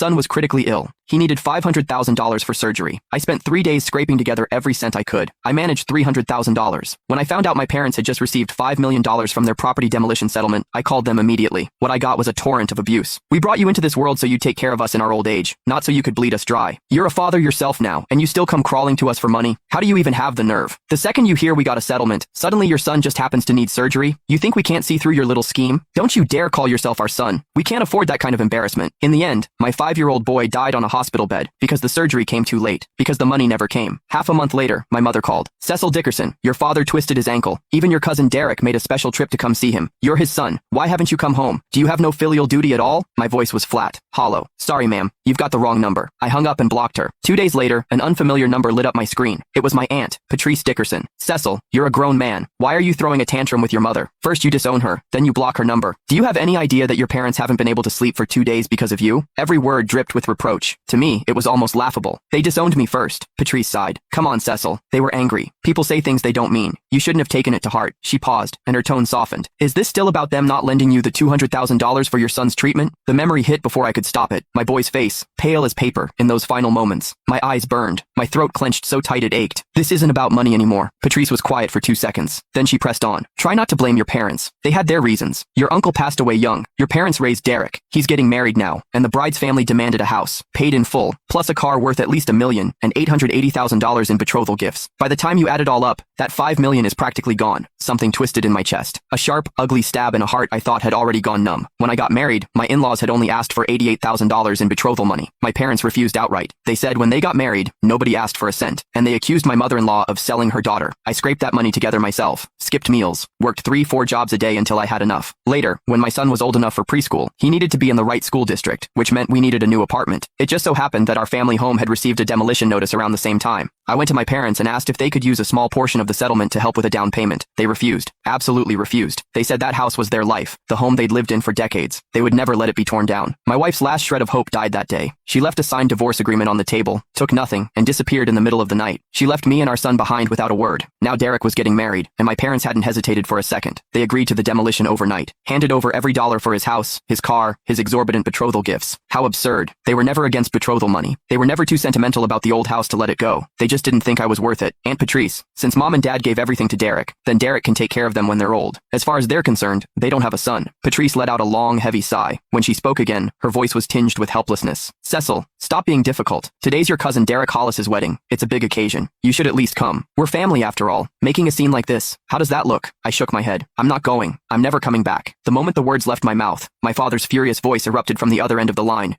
son was critically ill. He needed $500,000 for surgery. I spent 3 days scraping together every cent I could. I managed $300,000. When I found out my parents had just received $5 million from their property demolition settlement, I called them immediately. What I got was a torrent of abuse. We brought you into this world so you'd take care of us in our old age, not so you could bleed us dry. You're a father yourself now, and you still come crawling to us for money? How do you even have the nerve? The second you hear we got a settlement, suddenly your son just happens to need surgery? You think we can't see through your little scheme? Don't you dare call yourself our son. We can't afford that kind of embarrassment. In the end, my 5-year-old boy died on a hospital bed because the surgery came too late, because the money never came. Half a month later, my mother called. Cecil Dickerson, your father twisted his ankle. Even your cousin Derek made a special trip to come see him. You're his son. Why haven't you come home? Do you have no filial duty at all? My voice was flat, hollow. Sorry, ma'am. You've got the wrong number. I hung up and blocked her. 2 days later, an unfamiliar number lit up my screen. It was my aunt, Patrice Dickerson. Cecil, you're a grown man. Why are you throwing a tantrum with your mother? First you disown her, then you block her number. Do you have any idea that your parents haven't been able to sleep for 2 days because of you? Every word dripped with reproach. To me, it was almost laughable. They disowned me first. Patrice sighed. Come on, Cecil. They were angry. People say things they don't mean. You shouldn't have taken it to heart. She paused, and her tone softened. Is this still about them not lending you the $200,000 for your son's treatment? The memory hit before I could stop it. My boy's face, pale as paper, in those final moments. My eyes burned. My throat clenched so tight it ached. This isn't about money anymore. Patrice was quiet for 2 seconds. Then she pressed on. Try not to blame your parents. They had their reasons. Your uncle passed away young. Your parents raised Derek. He's getting married now, and the bride's family demanded a house, paid in full, plus a car worth at least $1 million and $880,000 in betrothal gifts. By the time you add it all up, that $5 million is practically gone. Something twisted in my chest. A sharp, ugly stab in a heart I thought had already gone numb. When I got married, my in-laws had only asked for $88,000 in betrothal money. My parents refused outright. They said when they got married, nobody asked for a cent, and they accused my mother-in-law of selling her daughter. I scraped that money together myself, skipped meals, worked 3-4 jobs a day until I had enough. Later, when my son was old enough for preschool, he needed to be in the right school district, which meant we needed a new apartment. It just so happened that our family home had received a demolition notice around the same time. I went to my parents and asked if they could use a small portion of the settlement to help with a down payment. They refused. Absolutely refused. They said that house was their life, the home they'd lived in for decades. They would never let it be torn down. My wife's last shred of hope died that day. She left a signed divorce agreement on the table, took nothing, and disappeared in the middle of the night. She left me and our son behind without a word. Now Derek was getting married, and my parents hadn't hesitated for a second. They agreed to the demolition overnight, handed over every dollar for his house, his car, his exorbitant betrothal gifts. How absurd. They were never against betrothal money. They were never too sentimental about the old house to let it go. They just didn't think I was worth it. Aunt Patrice, since mom and dad gave everything to Derek, then Derek can take care of them when they're old. As far as they're concerned, they don't have a son. Patrice let out a long, heavy sigh. When she spoke again, her voice was tinged with helplessness. Cecil, stop being difficult. Today's your cousin Derek Hollis's wedding. It's a big occasion. You should at least come. We're family after all. Making a scene like this, how does that look? I shook my head. I'm not going. I'm never coming back. The moment the words left my mouth, my father's furious voice erupted from the other end of the line.